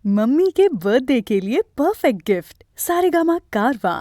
Mummy के birthday के लिए परफेक्ट गिफ्ट सारेगामा कारवां।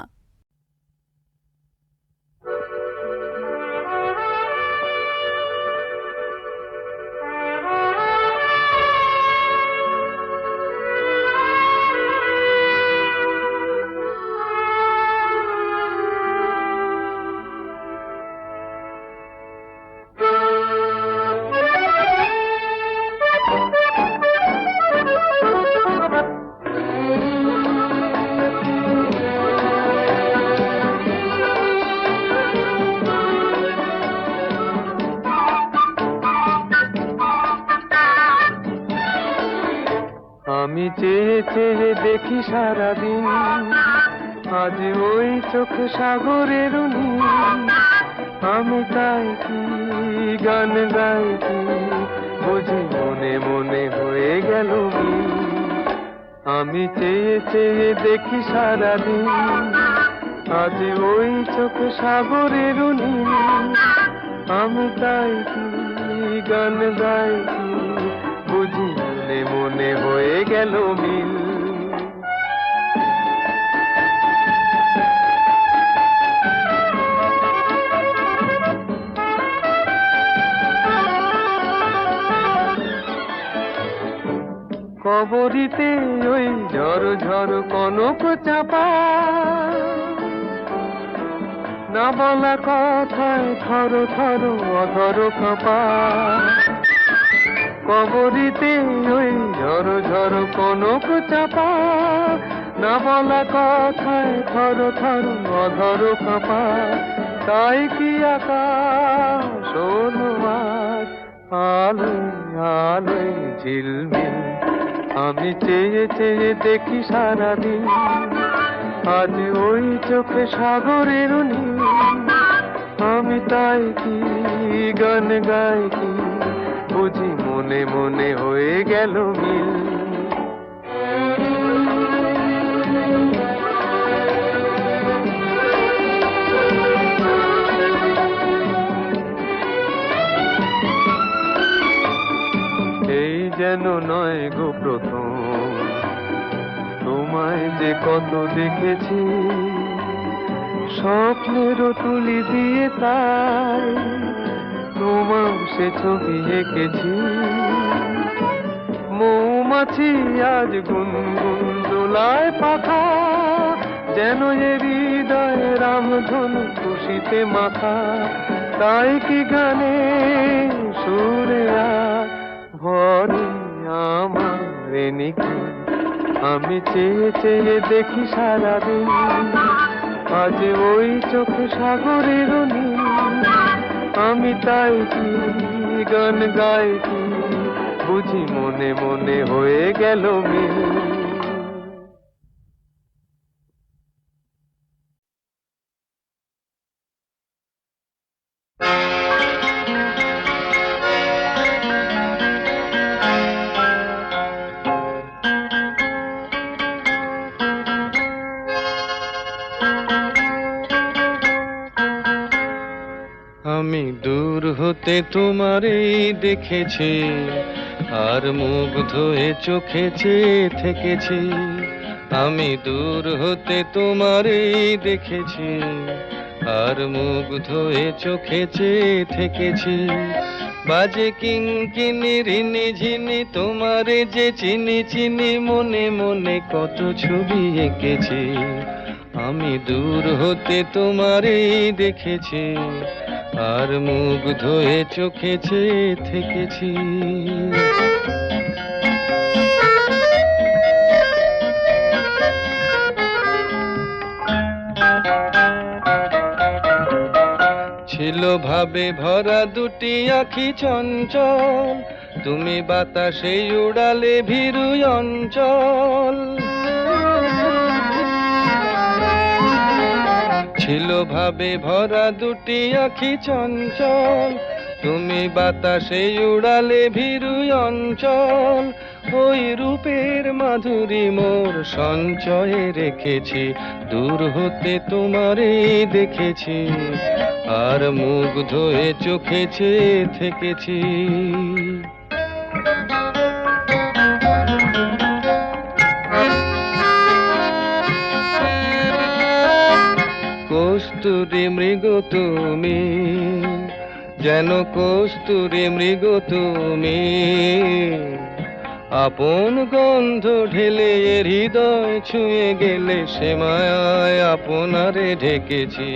আমি চেয়ে চেয়ে দেখি সারাদিন, আজ ওই চোখ সাগরের নীল। আমি তাই কি গান গাই কি বুঝি মনে মনে হয়ে গেল মিল। আমি চেয়ে চেয়ে দেখি সারাদিন, আজ ওই চোখ সাগরের নীল। আমি তাই কি গান গাই কি বুঝি মনে মনে হয়ে গেল মিল। কবরিতে ওই ঝড় ঝড় কনক চাপা, না বলা কথায় থর থর অধর কাঁপা। কবরিতে ওই ঝড় ঝড় কনক চাপা, না বলা কথায় থর থর অধর কাঁপা। তাই কি আকাশ হলো আজ আলোয় আলোয় ঝিলমিল। আমি চেয়ে চেয়ে দেখি সারাদিন, আজ ওই চোখে সাগরের নীল। আমি তাই কি গান গাই কি বুঝি মনে মনে হয়ে গেল মিল। এই যেন নয় গো প্রথম, তোমায় যে কত দেখেছি স্বপ্নেরও তুলি দিয়ে, তাই তোমার সে ছবি এঁকেছি। মৌমাছি আজ গুনগুন দোলায় পাখা, যেন এ হৃদয় রামধনু খুশিতে মাথা। তাই কি গানে সুরে ভরে আমার নিকি। আমি চেয়ে চেয়ে দেখি সারাদিন, আজ ওই চোখ সাগরের নীল। আমি তাই কি গান গাই কি বুঝি মনে মনে হয়ে গেল মিল। আমি দূর হতে তোমারই দেখেছি, আর মুগ্ধ হয়ে চোখে চেয়ে থেকেছি। আমি দূর হতে তোমারই দেখেছি, আর মুগ্ধ হয়ে চোখে চেয়ে থেকেছি। বাজে কিঙ্কিনি রিনি ঝিনি তোমারে যে চিনি চিনি, মনে মনে কত ছবি এঁকেছি। আমি দূর হতে তোমারই দেখেছি, আর মুগ্ধ হয়ে চোখে চেয়ে থেকেছি। ছিল ভাবে ভরা দুটি আঁখি চঞ্চল, তুমি বাতাসে উড়ালে ভীরু অঞ্চল। ছিল ভাবে ভরা দুটি আঁখি চঞ্চল, তুমি বাতাসে উড়ালে ভীরু অঞ্চল। ওই রূপের মাধুরী মোর সঞ্চয়ে রেখেছি, দূর হতে তোমারে দেখেছি, আর মুগ্ধ হয়ে চোখে চেয়ে থেকেছি। কস্তুরী মৃগ তুমি, যেন কস্তুরী মৃগ তুমি। আপন গন্ধ ঢেলে হৃদয় ছুঁয়ে গেলে, সে মায়ায় আপনারে ঢেকেছি।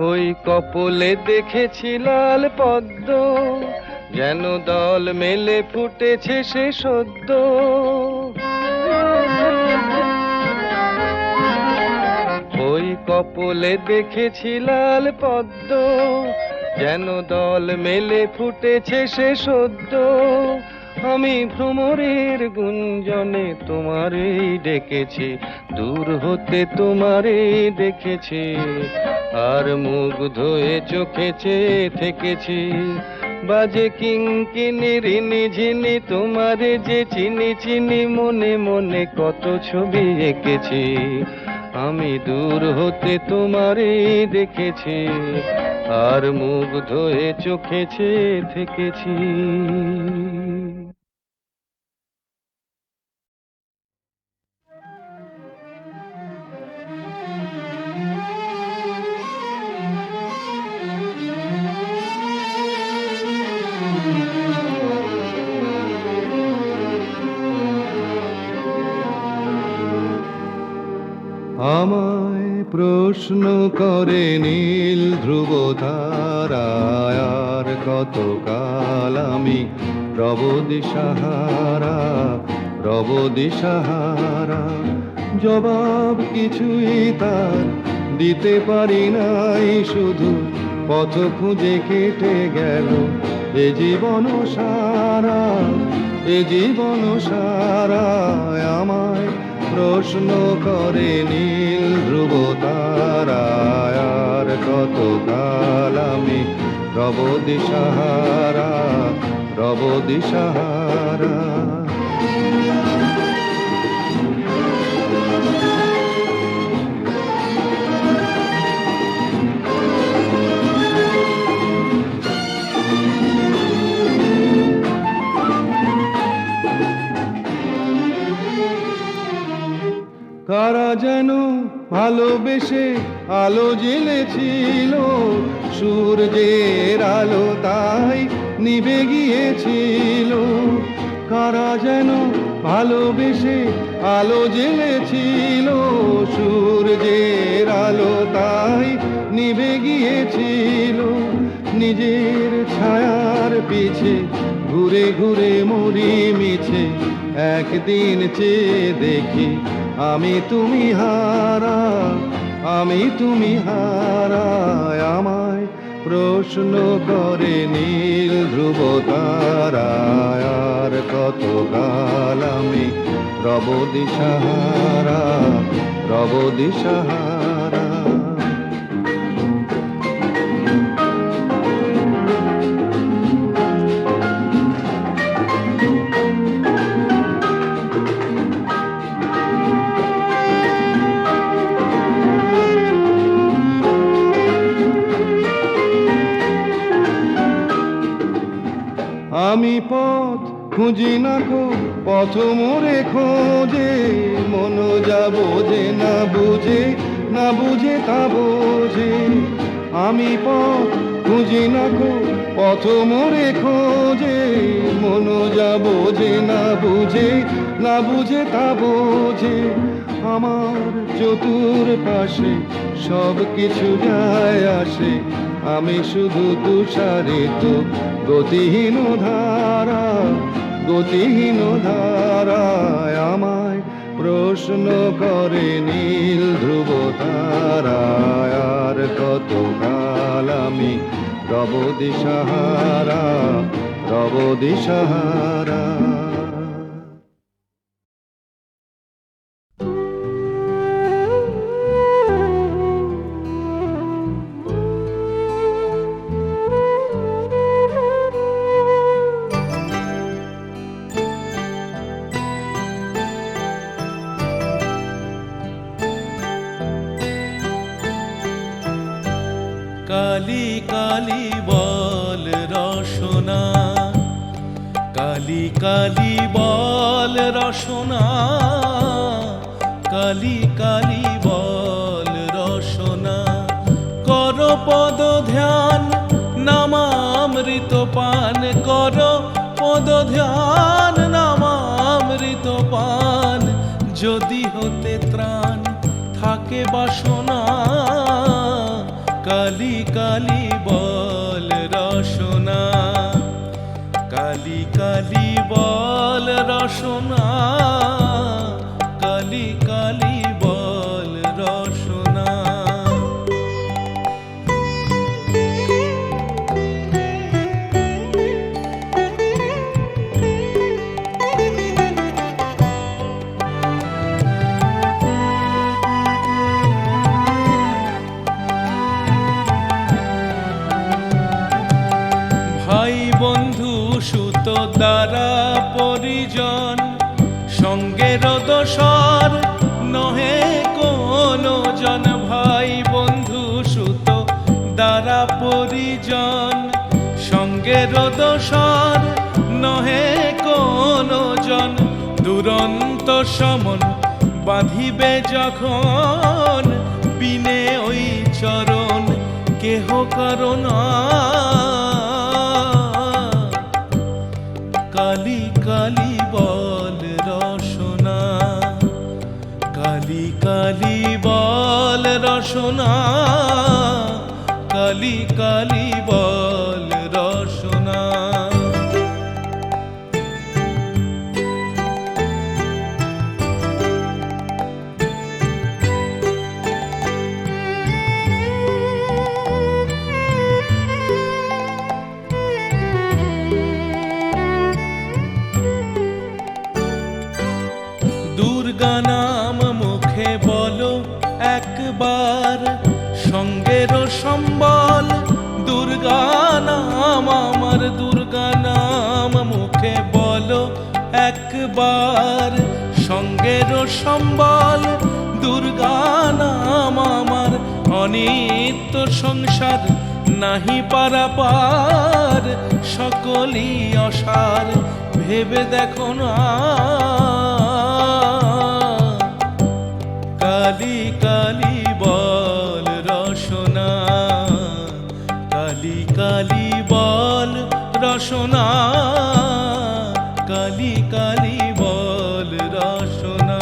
ওই কপলে দেখেছি লাল পদ্ম, যেন দল মেলে ফুটেছে সে সদ্য। ওই কপলে দেখেছি লাল পদ্ম, যেন দল মেলে ফুটেছে সে সদ্য। আমি ভ্রমরের গুঞ্জনে তোমারেই ডেকেছি, দূর হতে তোমারেই দেখেছি, আর মুগ্ধ হয়ে চোখে চেয়ে থেকেছি। বাজে কিঙ্কিনি রিনি ঝিনি, তোমারে যে চিনি চিনি, মনে মনে কত ছবি এঁকেছি। আমি দূর হতে তোমারেই দেখেছি, আর মুগ্ধ হয়ে চোখে চেয়ে থেকেছি। আমায় প্রশ্ন করে নীল ধ্রুব তারায়, আর কতকাল আমি রব দিশাহারা, রব দিশাহারা। জবাব কিছুই তার দিতে পারি নাই, শুধু পথ খুঁজে কেটে গেল এ জীবন সারা, এ জীবন সারা। আমায় প্রশ্ন করে নীল ধ্রুব তারায়, আর কতকাল আমি রব দিশাহারা, রব দিশাহারা। কারা যেন ভালোবেসে আলো জ্বেলেছিল, সূর্যের আলো তাই নিভে গিয়েছিল। কারা যেন ভালোবেসে আলো জ্বেলেছিল, সূর্যের আলো তাই নিভে গিয়েছিল। নিজের ছায়ার পিছে ঘুরে ঘুরে মরি মিছে, একদিন চেয়ে দেখি আমি তুমি হারা, আমি তুমি হারা। আমায় প্রশ্ন করে নীল ধ্রুব তারায়, আর কতকাল আমি রব দিশাহারা, রব দিশাহারা। আমি পথ খুঁজি না কো, পথ মোরে খোঁজে, মন যা বোঝে না বুঝে, না বুঝে তা বোঝে। আমি পথ খুঁজি না কো, পথ মোরে খোঁজে, মন যা বোঝে না বুঝে, না বুঝে তা বোঝে। আমার চতুর পাশে সব কিছু যায় আসে, আমি শুধু তুষারিত গতিহীন ধারা, গতিহীন ধারায়। আমায় প্রশ্ন করে নীল ধ্রুব তারায়, আর কতকাল আমি রব দিশাহারা, রব দিশাহারা। কালি কালি বল রসনা রসনা কালি কালি বল রসনা কালি কালি বল রসনা কর পদ ধ্যান নামামৃত পান কর পদ ধ্যান নামামৃত পান যদি হতে ত্রাণ থাকে বাসনা কালি কালি বল রসনা কালি কালি বল রসনা কালি কালি বল রসনা ভাই বন্ধু সুত দ্বারা পরিজন সঙ্গের দোসর নহে কোনো জন ভাই বন্ধু সুত দ্বারা পরিজন সঙ্গের দোসর নহে কোনো জন দুরন্ত সমন বাঁধিবে যখন বিনে ওই চরণ কেহ কারণ কালি কালি বল রসনা কালি কালি বল রসনা কালি কালি বল রসনা দুর্গা নাম মুখে বলো একবার সঙ্গের সম্বল দুর্গা নাম আমার দুর্গা নাম মুখে বলো একবার সঙ্গের সম্বল দুর্গা নাম আমার অনিত্য সংসার নাহি পারাপার সকলই অসার ভেবে দেখো না কালি কালি বল রসনা কালি কালি বল রসনা কালি কালি বল রসনা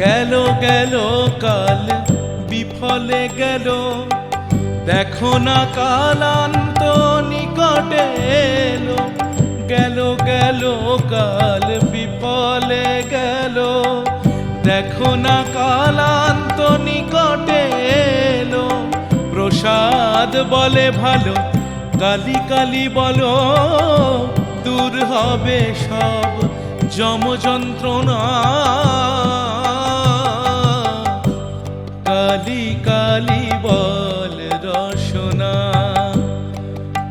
গেল গেল কাল বিফলে গেল দেখো না কালান্ত নিকটে এলো গেল গেল কাল বিফলে গেল দেখো না কালান্ত নিকটে এলো প্রসাদ বলে ভালো কালি কালি বলো দূর হবে সব যম যন্ত্রণা কালি কালি বল রসনা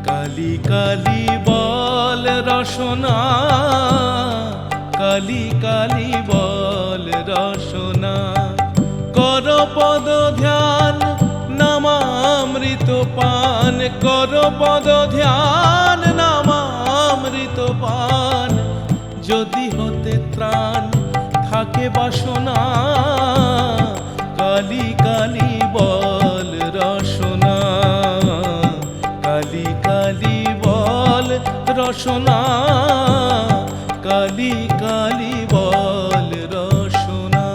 কালি কালি বল রসনা কালি কালি বল রসনা কর পদ ধ্যান নামামৃত পান কর পদ ধ্যান নামামৃত পান যদি হতে ত্রাণ থাকে বাসনা কালি কালি বল রসনা কালি কালি বল রসনা কালি কালি বল রসনা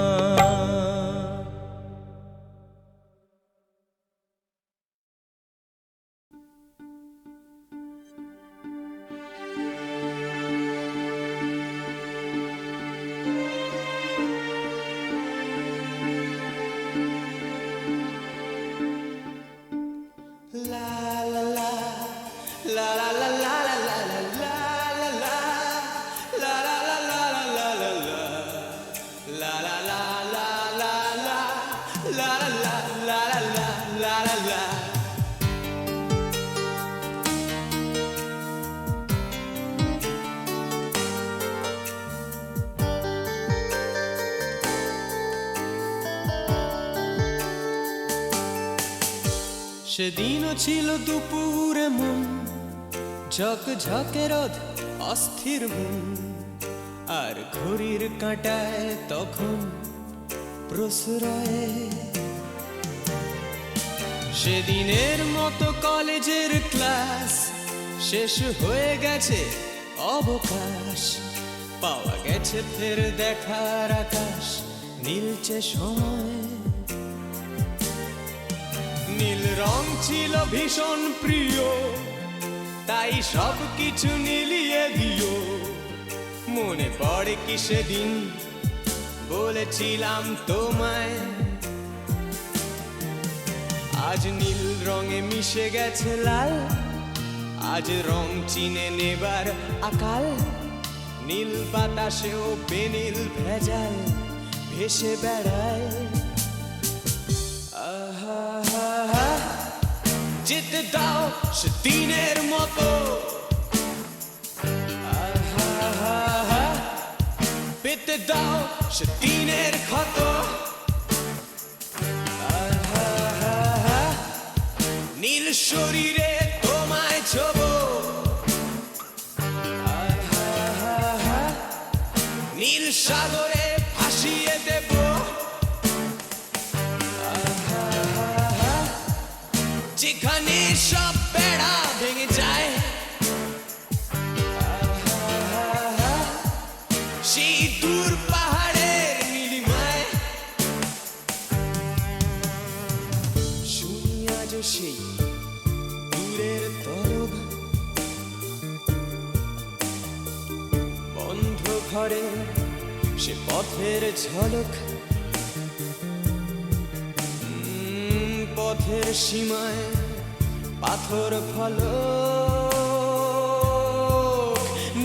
সেদিনও ছিল দুপুরে মন ঝকঝকে রোদ অস্থির মন আর ঘড়ির কাঁটায় তখন প্রসরায় সেদিনের মতো কলেজের ক্লাস শেষ হয়ে গেছে অবকাশ পাওয়া গেছে ফের দেখার আকাশ নীলচে সময় নীল রং ছিল ভীষণ প্রিয় তাই সব কিছু নীলিয়ে দিও মনে পড়ে কি সেদিন বলেছিলাম তোমায় আজ নীল রঙে মিশে গেছে লাল আজ রং চিনে নেবার আকাল নীল বাতাসেও বেনীল ভেজাল ভেসে বেড়ায় আহা যেতে দাও সে দিনের মতো আহা পেতে দাও সে দিনের ক্ষত আহা নীল শরীরে তোমায় ছোব আহা নীল সাগরে ভাসিয়ে দেব যেখানে সব বেড়া ভেঙে যায় সেই দূর পাহাড়ের নীলিমায় শুনি আজ সেই দূরের তরব বন্ধ ঘরে সে পথের ঝলক পথের সীমায় পাথর ফলক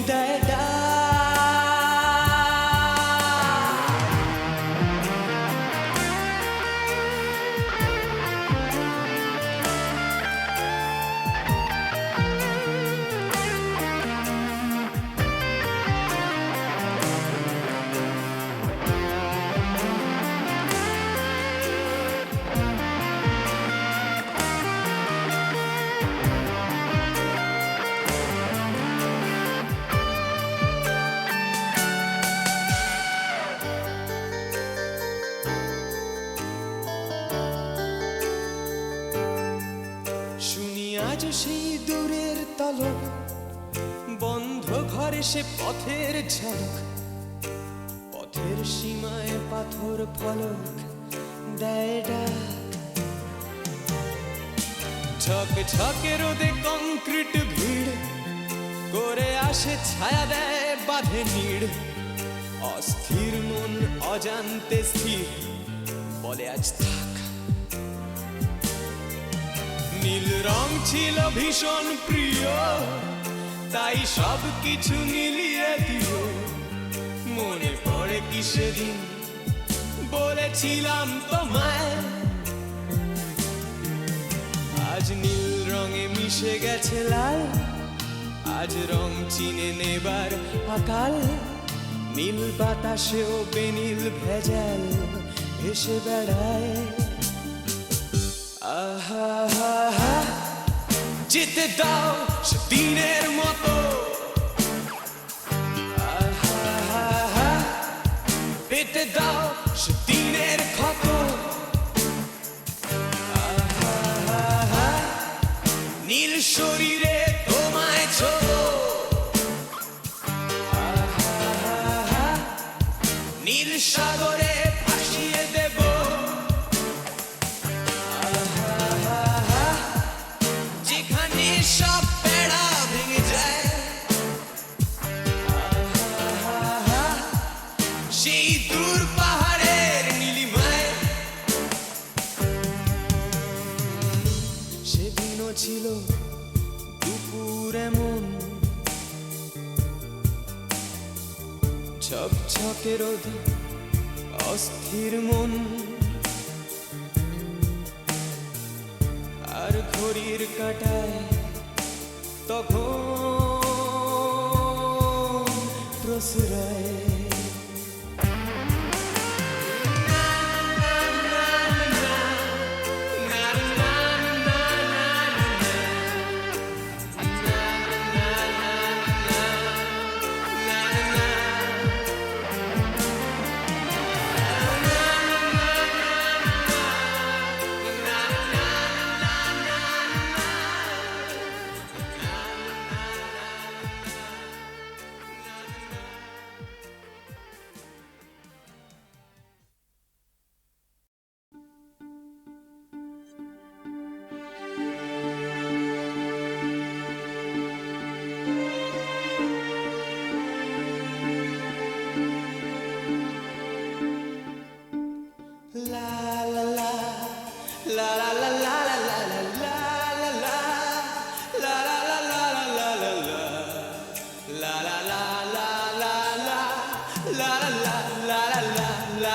দেয় ডাক। শুনি আজ সেই দূরের তলক বন্ধ ঘরে সে পথের ঝলক পথের সীমায় পাথর ফলক দেয় ডাক ঝকঝকে রোদে কংক্রিট ভিড় করে আসে ছায়া দেয় বাঁধে নিড় অস্থির মন অজান্তে স্থির বলে আজ থাক নীল রং ছিল ভীষণ প্রিয় তাই সব কিছু মিলিয়ে দিও মনে পড়ে কি সেদিন বলেছিলাম তোমায় আজ নীল রঙে মিশে গেছে লাল আজ রং চিনে নেবার আকাল নীল বাতাসেও বেনীল ভেজাল ভেসে বেড়ায় আহা যেতে দাও সে দিনের মতো আহা পেতে দাও সে দিনের ক্ষত আহা নীল শরীরে তোমায় ছোব আহা নীল সাগরে ভাসিয়ে দেব যেখানে সব বেড়া ভেঙে যায় সেই দূর পাহাড়ের নীলিমায় সেদিনও ছিল দুপুর এমন ঝকঝকে রোদ অস্থির মন আর ঘড়ির কাঁটায় তখন প্রসরায়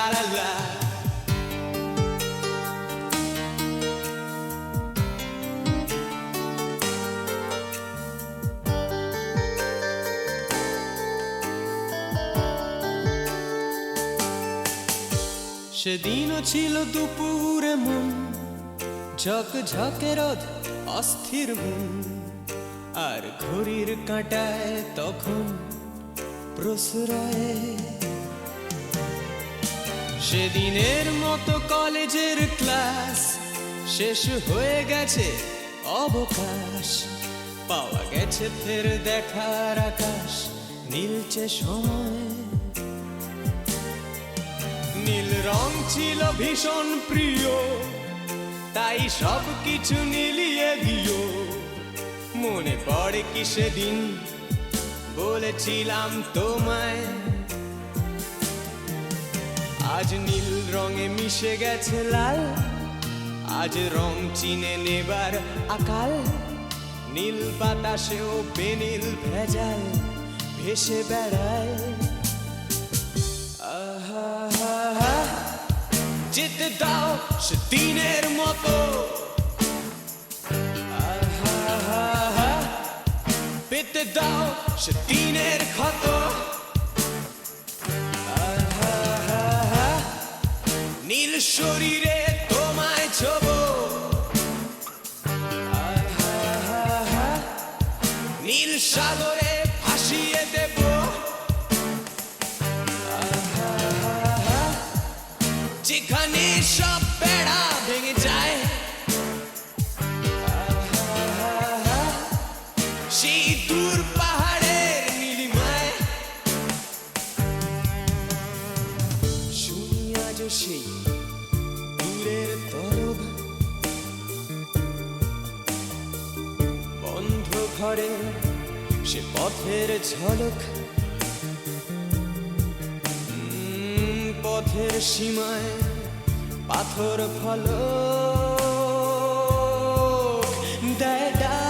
la la la. সেদিনও ছিল দুপুরে মন ঝকঝকে রোদ অস্থির মন আর ঘড়ির কাঁটায় তখন প্রশ্রয় সেদিনের মতো কলেজের ক্লাস শেষ হয়ে গেছে অবকাশ পাওয়া গেছে ফের দেখার আকাশ নীলচে সময় নীল রং ছিল ভীষণ প্রিয় তাই সব কিছু নীলিয়ে দিও মনে পড়ে কি সেদিন বলেছিলাম তোমায় আজ নীল রঙে মিশে গেছে লাল আজ রং চিনে নেবার আকাল নীল বাতাসেও বেনীল ভেজাল ভেসে বেড়ায় যেতে দাও সে দিনের মতো পেতে দাও সে দিনের ক্ষত নীল শরীরে তোমায় ছোব নীল সাগরে ভাসিয়ে দেব যেখানে সব বেড়া ভেঙে যায় সেই দূর পাহাড়ের নীলিমায় শুনি আজ সেই দূরের তরব বন্ধ ঘরে সে পথের ঝলক পথের সীমায় পাথর ফলক দেয় ডাক।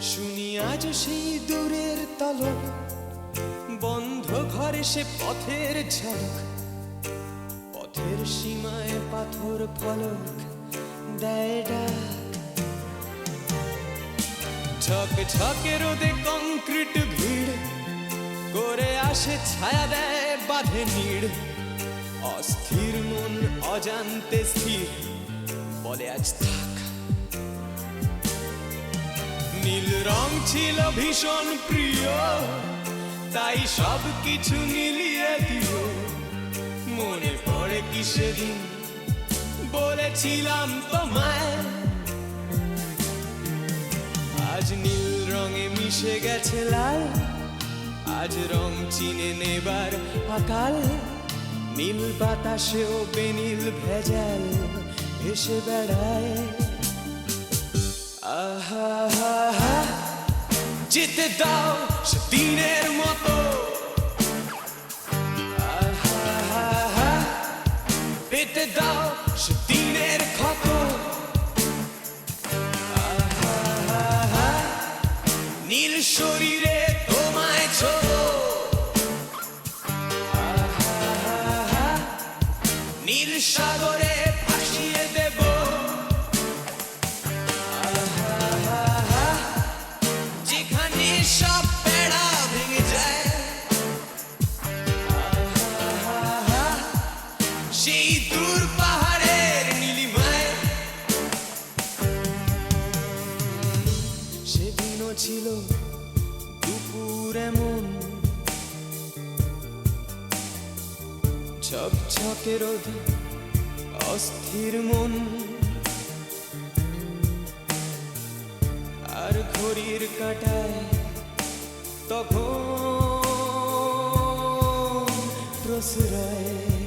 শুনি আজ সেই দূরের তলক বন্ধ ঘরে সে পথের ঝলক পথের সীমায় পাথর ফলক দেয় ডাক ঝকঝকে রোদে কংক্রিট ভিড় করে আসে ছায়া দেয় বাঁধে নীড় অস্থির মন অজান্তে স্থির বলে আজ থাক নীল রং ছিল ভীষণ প্রিয় তাই সব কিছু মিলিয়ে দিও মনে পড়ে কি সেদিন বলেছিলাম তোমায় আজ নীল রঙে মিশে গেছে লাল আজ রং চিনে নেবার আকাল নীল বাতাসেও বেনীল ভেজাল ভেসে বেড়ায় যেতে দাও সে দিনের মতো পেতে দাও সে দিনের ক্ষত নীল শরীরে তোমায় ছোব নীল সাগরে ভাসিয়ে দেব যেখানে সব বেড়া ভেঙে যায় সেই দূর পাহাড়ের নীলিমায় সেদিনও ছিল দুপুর এমন ঝকঝকে রোদ অস্থির মন ঘড়ির কাঁটায় তখন প্রসরায়